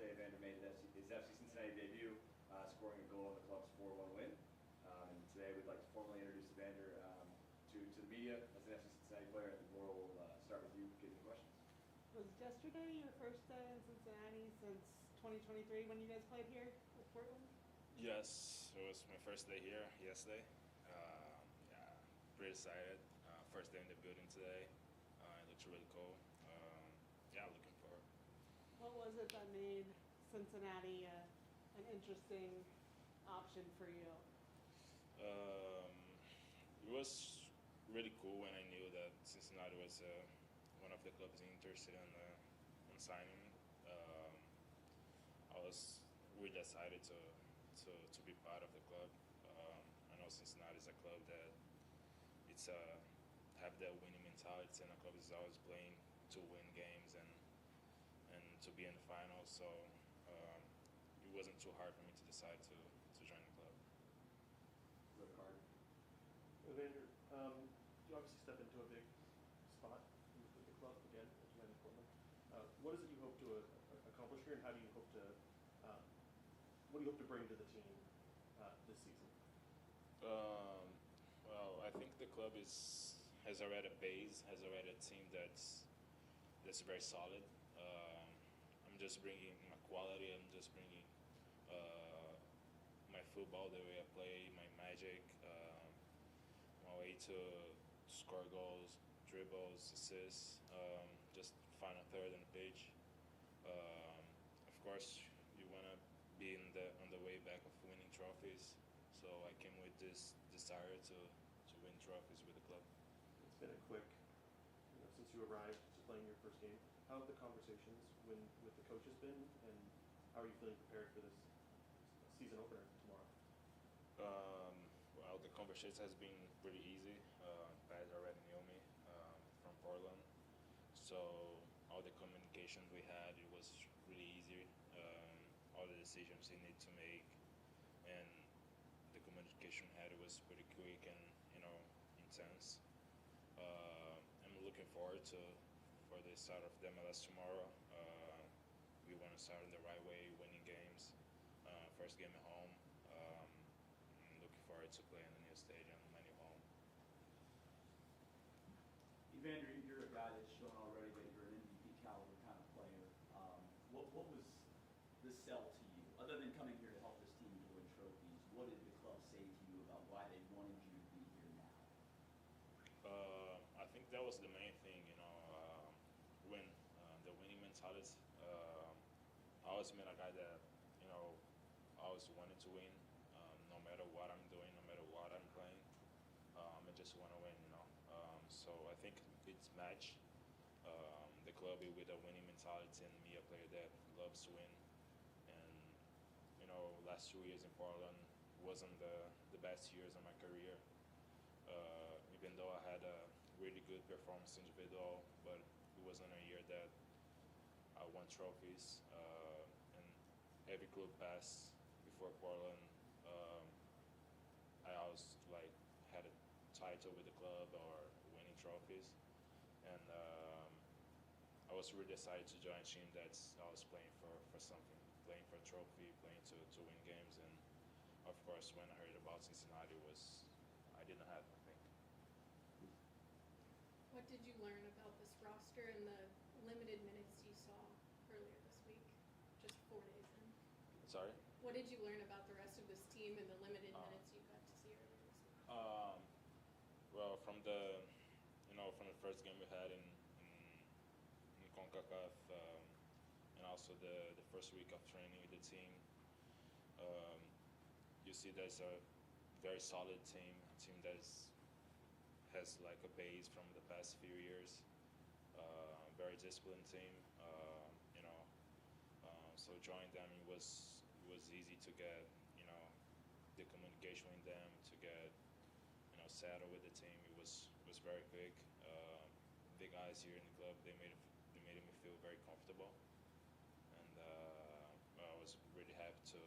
yesterday, Evander made his FC Cincinnati debut, scoring a goal in the club's 4-1 win. And today we'd like to formally introduce Evander to the media as an FC Cincinnati player. And Laura will start with you, getting the questions. Was yesterday your first day in Cincinnati since 2023 when you guys played here with Portland? Yes, it was my first day here yesterday. Yeah, pretty excited. First day in the building today. It looks really cool. Yeah, looking forward. What was it that made Cincinnati an interesting option for you? It was really cool when I knew that Cincinnati was one of the clubs interested in signing me. I was really excited to be part of the club. I know Cincinnati is a club that it's have that winning mentality, and the club is always playing to win games and to be in the finals. So it wasn't too hard for me to decide to join the club. Red card. Evander, you obviously step into a big spot with the club again, as you went to Portland. What is it you hope to accomplish here, and how do you hope to what do you hope to bring to the team this season? Well, I think the club has already a base, has already a team that's very solid. I'm just bringing my quality. I'm just bringing my football, the way I play, my magic, my way to score goals, dribbles, assists, just find a third on the pitch. Of course, you want to be on the way back of winning trophies. So I came with this desire to win trophies with the club. It's been a quick, since you arrived to playing your first game. How have the conversations with the coaches been, and how are you feeling prepared for this season opener tomorrow? Well, the conversation has been pretty easy. Guys already knew me from Portland, so all the communication we had, it was really easy. All the decisions he needed to make, and the communication we had, it was pretty quick and intense. I'm looking forward for the start of the MLS tomorrow. We want to start in the right way, winning games. First game at home. I'm looking forward to playing in the new stadium, my new home. Evander, you're a guy that's shown already that you're an MVP caliber kind of player. What was the sell to you? Other than coming here to help this team to win trophies, what did the club say to you about why they wanted you to be here now? I think that was the main thing, when the winning mentality. I always been a guy that, always wanted to win, no matter what I'm doing, no matter what I'm playing. I just want to win, So I think it's matched the club with a winning mentality and me, a player that loves to win. And, last 2 years in Portland wasn't the best years of my career. Even though I had a really good performance individual, but it wasn't a year that I won trophies. And every club passed before Portland, I always had a title with the club or winning trophies. And I was really excited to join a team that's always playing for something, playing for a trophy, playing to win games. And of course, when I heard about Cincinnati, I didn't have anything. What did you learn about this roster and the limited minutes you saw earlier this week, just 4 days in? Sorry? What did you learn about the rest of this team and the limited minutes you got to see earlier this week? Well, from the first game we had in CONCACAF, and also the first week of training with the team, you see there's a very solid team, a team that has a base from the past few years, very disciplined team, so joining them, it was easy to get, the communication with them, to get, settled with the team. It was very quick. The guys here in the club, they made me feel very comfortable, and I was really happy to,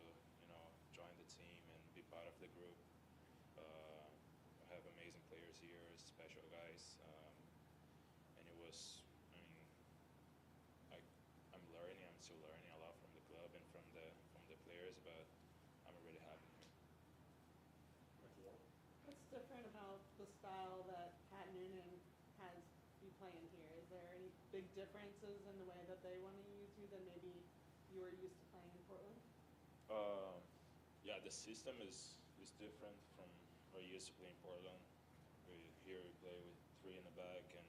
join the team and be part of the group. I have amazing players here, special guys, and it was, I'm still learning a lot from the club, different about the style that Pat Noonan has you playing here? Is there any big differences in the way that they want to use you than maybe you were used to playing in Portland? Yeah, the system is different from what I used to play in Portland. Here we play with three in the back, and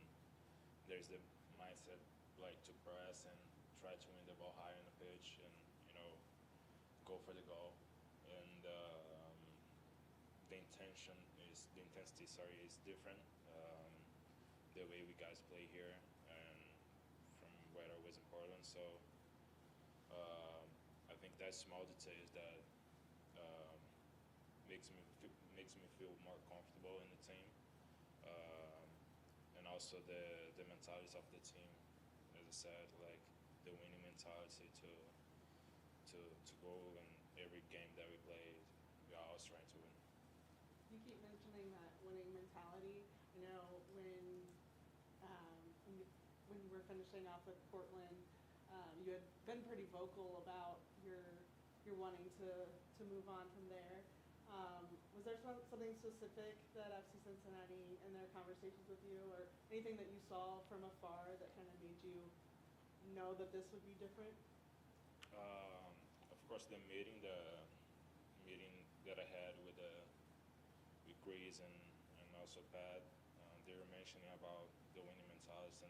there's the mindset like to press and try to win the ball high on the pitch, and go for the goal. And the intensity, sorry, is different. The way we guys play here and from where I was in Portland, so I think that small details that um, makes me feel more comfortable in the team, and also the mentalities of the team. As I said, like the winning mentality to go in every game that we play. We are always trying to win. You keep mentioning that winning mentality. I know when you were finishing off with Portland, you had been pretty vocal about your wanting to move on from there. Was there something specific that FC Cincinnati and their conversations with you, or anything that you saw from afar that kind of made you know that this would be different? Of course, the meeting that I had with Grease and also Pat, they were mentioning about the winning mentality and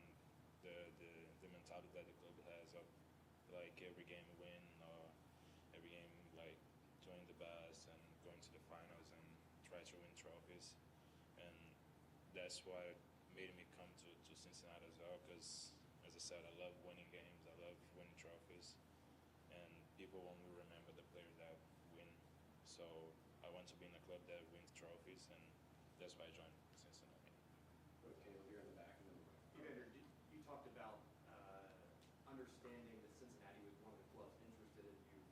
the mentality that the club has of like every game win, or every game like doing the best and going to the finals and try to win trophies. And that's why made me come to Cincinnati as well, because as I said, I love winning games, I love winning trophies, and people only remember the players that win. So I want to be in a club that wins trophies, and that's why I joined Cincinnati. Coach Kévin here in the back, and then Evander, you talked about understanding that Cincinnati was one of the clubs interested in you.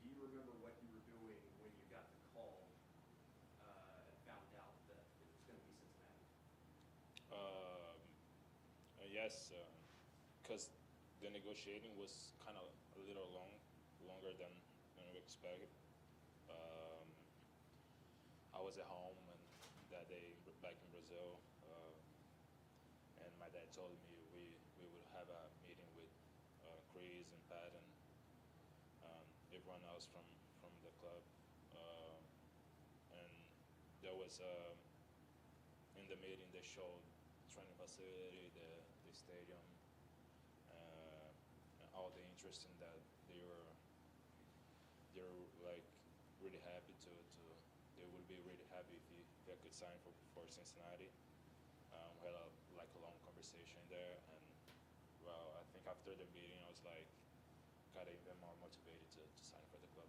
Do you remember what you were doing when you got the call and found out that it was going to be Cincinnati? Yes, because the negotiating was kind of a little longer than we expected. I was at home and that day back in Brazil, and my dad told me we would have a meeting with Chris and Pat and everyone else from the club, and there was in the meeting they showed training facility, the stadium, and all the interest in that. They were like really happy they would be really happy if I could sign for Cincinnati. We had like a long conversation there, and well, I think after the meeting I was like got even more motivated to sign for the club.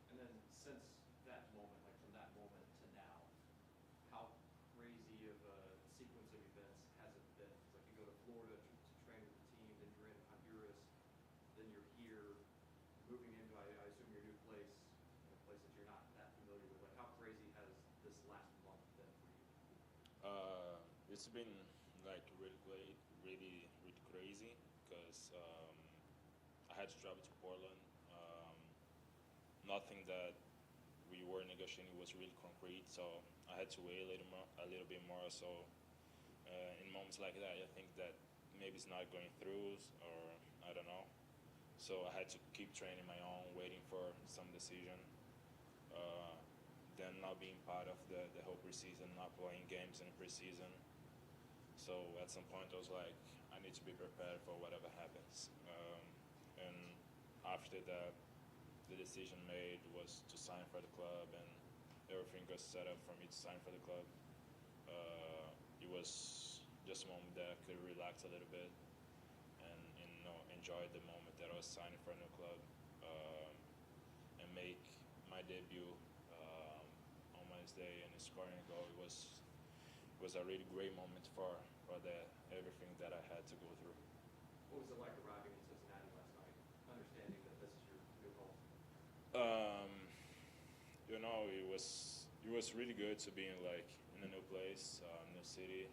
And then since that moment, like from that moment to now, how crazy of a sequence of events has it been? It's like you go to Florida to train with the team, then you're in Honduras, then you're here, moving into, I assume, your new place, in a place that you're not that familiar with. Like, how crazy has this last month been for you? It's been like really great, really crazy, because I had to travel to Portland. Nothing that we were negotiating was really concrete, so I had to wait a little bit more. So in moments like that, I think that maybe it's not going through, or I don't know. So I had to keep training my own, waiting for some decision. Then not being part of the whole preseason, not playing games in preseason. So at some point I was like, I need to be prepared for whatever happens. And after that, the decision made was to sign for the club, and everything was set up for me to sign for the club. It was just a moment that I could relax a little bit and enjoy the moment that I was signing for a new club, and make my debut on Wednesday and scoring a goal. It was a really great moment for everything that I had to go through. What was it like arriving in Cincinnati last night, understanding that this is your new home? It was really good to be in a new place, new city.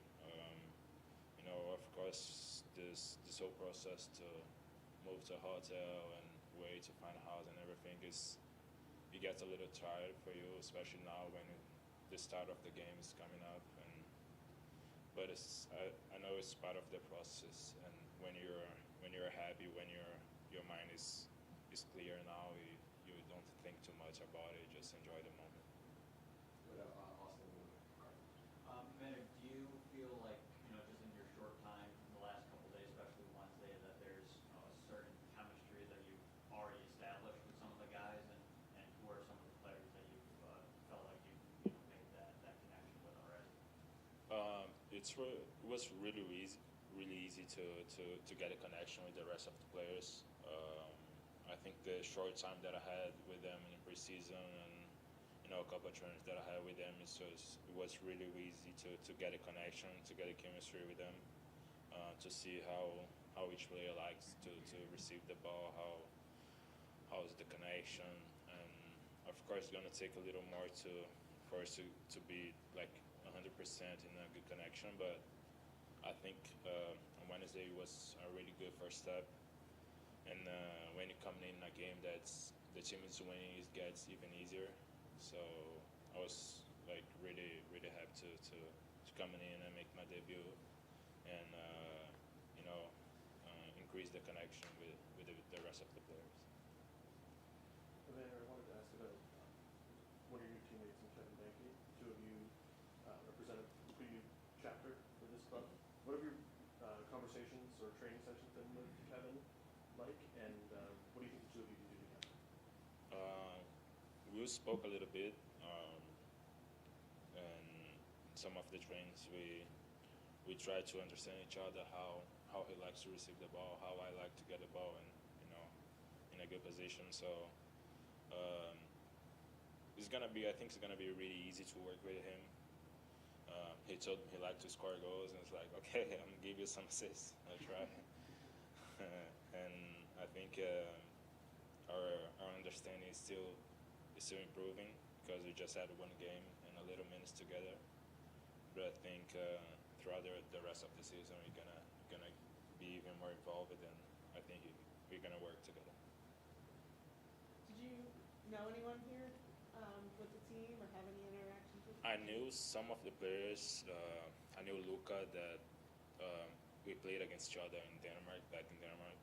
Of course, this whole process to move to a hotel and wait to find a house and everything it gets a little tired for you, especially now when the start of the game is coming up, but I know it's part of the process. And when you're happy, when your mind is clear now, you don't think too much about it. Just enjoy the moment. But Austin, Evander, do you feel like, just in your short time in the last couple of days, especially Wednesday, that there's, a certain chemistry that you've already established with some of the guys, and who are some of the players that you've felt like you've made that connection with already? It was really easy to get a connection with the rest of the players. I think the short time that I had with them in preseason and a couple of trainings that I had with them, it was really easy to get a connection, to get a chemistry with them, to see how each player likes to receive the ball, how's the connection, and of course it's gonna take a little more for us to be like 100% in a good connection, but I think on Wednesday was a really good first step. And when you come in a game that's the team is winning, it gets even easier. So I was like really happy to come in and make my debut, and increase the connection with the rest of the players. Evander, I wanted to ask about one of your new teammates in Kévin Denkey. Two of you represented the preview chapter for this club. What have your conversations or training sessions been with Kévin like, and what do you think the two of you can do together? We spoke a little bit, and some of the trainings we try to understand each other, how he likes to receive the ball, how I like to get the ball, and in a good position. So I think it's gonna be really easy to work with him. He told me he liked to score goals, and it's like, okay, I'm gonna give you some assists. I'll try. And I think our understanding is still improving, because we just had one game and a little minutes together. But I think throughout the rest of the season, we're gonna be even more involved, and I think we're gonna work together. Did you know anyone here with the team or have any interactions with the I team? knew some of the players. I knew Luca, that we played against each other in Denmark, back in Denmark.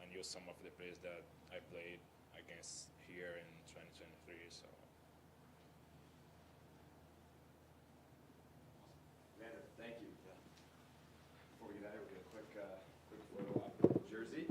I knew some of the players that I played against here in 2023. So Evander, thank you. yeah. Before we get out of here, we'll get a quick photo op jersey.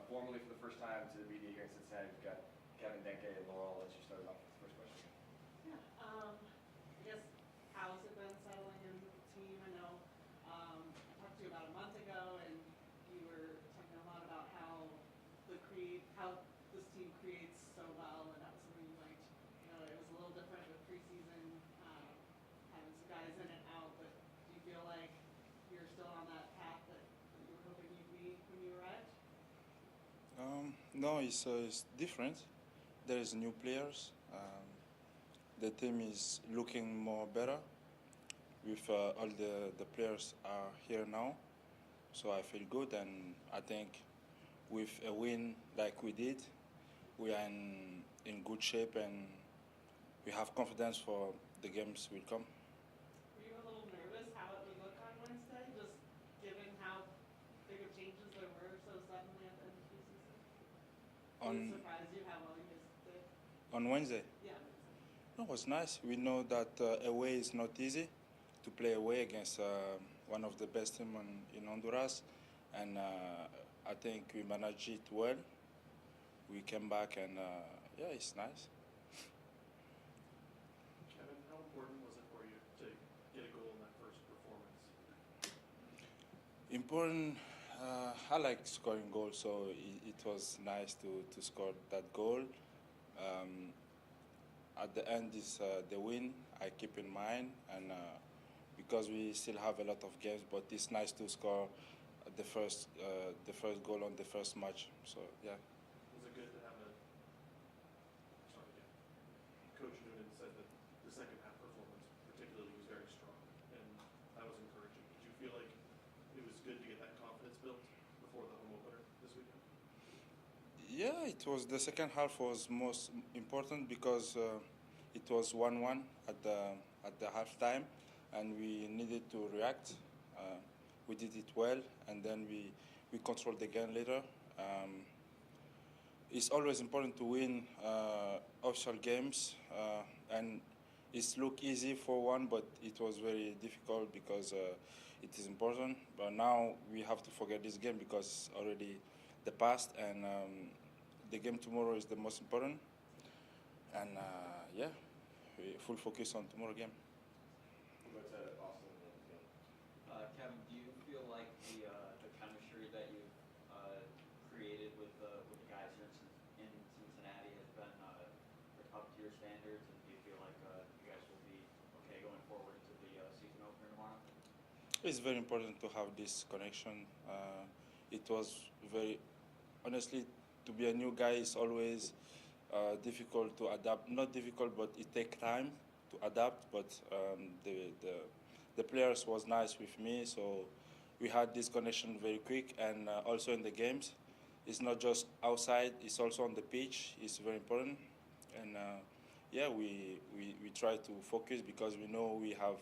formally for the first time to the media here in Cincinnati. We've got Kévin, Denkey, and Laurel. I'll let you start off with the first question. Yeah, I guess, how's it been settling in with the team? I know, I talked to you about a month ago, and you were talking a lot about how how this team creates so well, and that was something you liked. You know, it was a little different with preseason, having some guys in and out, but do you feel like you're still on that path that you were hoping you'd be when you arrived? No, it's different. There is new players. The team is looking more better. With all the players are here now, so I feel good, and I think with a win like we did, we are in good shape, and we have confidence for the games will come. Were you a little nervous how it would look on Wednesday, just given how big of changes there were so suddenly at the end of the season? Did it surprise you how well you guys did? On Wednesday. Yeah. No, it was nice. We know that away is not easy to play away against one of the best teams in Honduras, and I think we managed it well. We came back, and yeah, it's nice. Kévin, how important was it for you to get a goal in that first performance? Important. I like scoring goals, so it was nice to score that goal. At the end is the win I keep in mind, and because we still have a lot of games, but it's nice to score the first goal on the first match. So yeah. Was it good to have Coach Noonan said that the second half performance particularly was very strong, and that was encouraging. Did you feel like it was good to get that confidence built before the home opener this weekend? Yeah, it was the second half was most important because it was 1-1 at the halftime, and we needed to react. We did it well, and then we controlled the game later. It's always important to win official games, and it's look easy for one, but it was very difficult because it is important. But now we have to forget this game because it's already the past, and the game tomorrow is the most important. And yeah, full focus on tomorrow game. We'll go to Austin and then Phil. Kévin, do you feel like the chemistry that you've created with the guys here in Cincinnati has been up to your standards, and do you feel like you guys will be okay going forward into the season opener tomorrow? It's very important to have this connection. It was very, honestly, to be a new guy is always difficult to adapt. Not difficult, but it takes time to adapt. But the players was nice with me, so we had this connection very quick. And also in the games, it's not just outside; it's also on the pitch. It's very important. And yeah, we try to focus because we know we have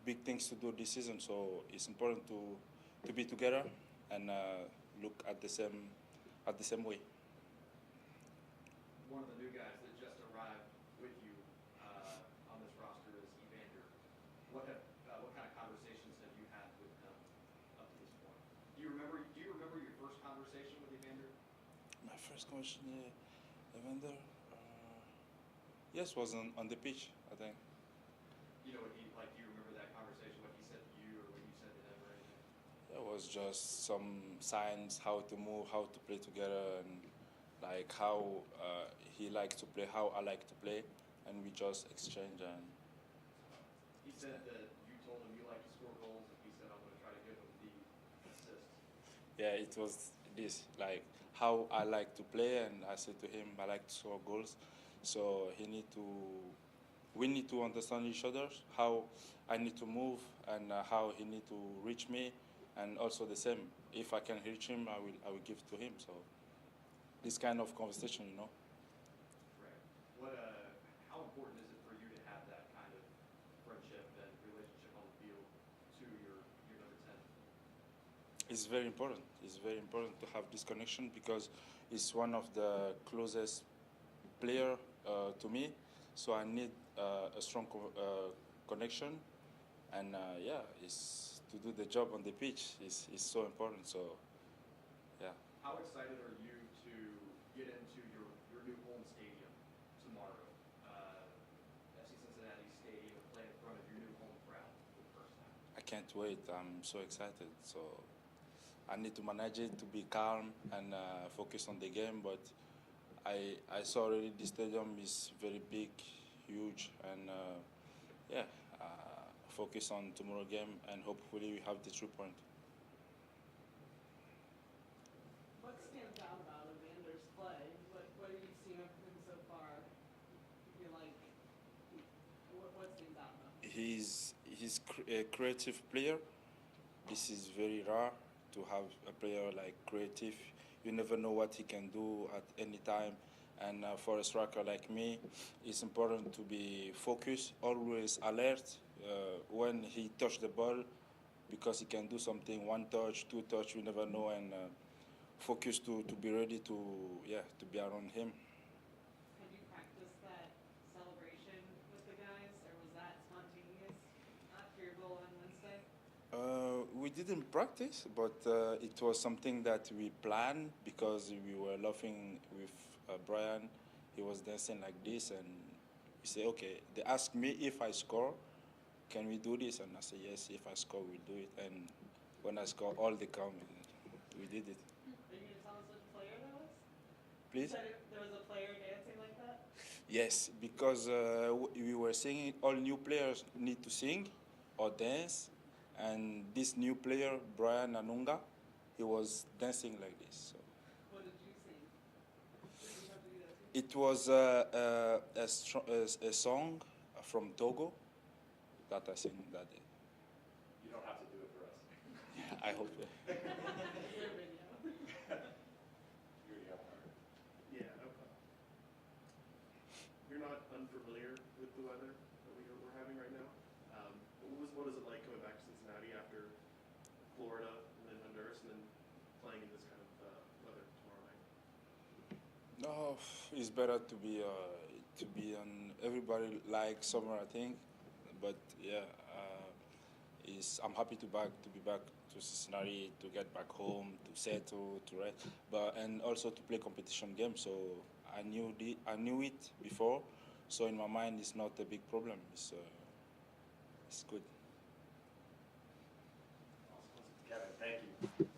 big things to do this season. So it's important to be together and look at the same way. One of the new guys that just arrived with you on this roster is Evander. What kind of conversations have you had with him up to this point? Do you remember your first conversation with Evander? My first question, Evander, yes, was on the pitch, I think. You know what he like? Do you remember that conversation? What he said to you, or what you said to him, or anything? It was just some signs, how to move, how to play together, and like how he likes to play, how I like to play, and we just exchange. And He said that you told him you like to score goals, and he said I'm going to try to give him the assists. yeah, it was this, like how I like to play, and I said to him I like to score goals. So we need to understand each other, how I need to move, and how he need to reach me, and also the same. If I can reach him, I will give to him. So this kind of conversation, you know. Right. How important is it for you to have that kind of friendship and relationship on the field to your number 10? It's very important. It's very important to have this connection because it's one of the closest player to me. So I need a strong connection, and yeah, it's to do the job on the pitch is so important. So yeah. How excited are you can't wait. I'm so excited. So I need to manage it to be calm and focus on the game. But I saw already the stadium is very big, huge, and yeah, focus on tomorrow game and hopefully we have the 3 point. What stands out about Evander's play? What have you seen of him so far? You feel like what stands out about him? He's a creative player. This is very rare to have a player like creative. You never know what he can do at any time. And for a striker like me, it's important to be focused, always alert when he touch the ball, because he can do something, 1 touch, 2 touch, you never know, and focus to be ready to be around him. Have you practiced that celebration with the guys, or was that spontaneous after your goal on Wednesday? We didn't practice, but it was something that we planned because we were laughing with Brian. He was dancing like this, and we say, okay. They asked me if I score, can we do this? And I say, yes, if I score, we'll do it. And when I score, all they come, and we did it. Are you going to tell us which player that was? Please? You said there was a player dancing like that? Yes, because we were singing, all new players need to sing or dance. And this new player, Brian Anunga, he was dancing like this. So. What did you sing? Did you have to do that too? It was a song from Togo that I sang that day. You don't have to do it for us. Yeah, I hope. Your video. You already have one. Yeah, okay. You're not unfamiliar with the weather that we're having right now. What is it like coming back to Cincinnati after Florida and then Honduras and then playing in this kind of weather tomorrow night? No, it's better to be on. Everybody likes summer, I think, but yeah, I'm happy to be back to Cincinnati, to get back home, to settle, to rest, and also to play competition games. So I knew it before, so in my mind it's not a big problem. It's good. Awesome. Kévin, thank you.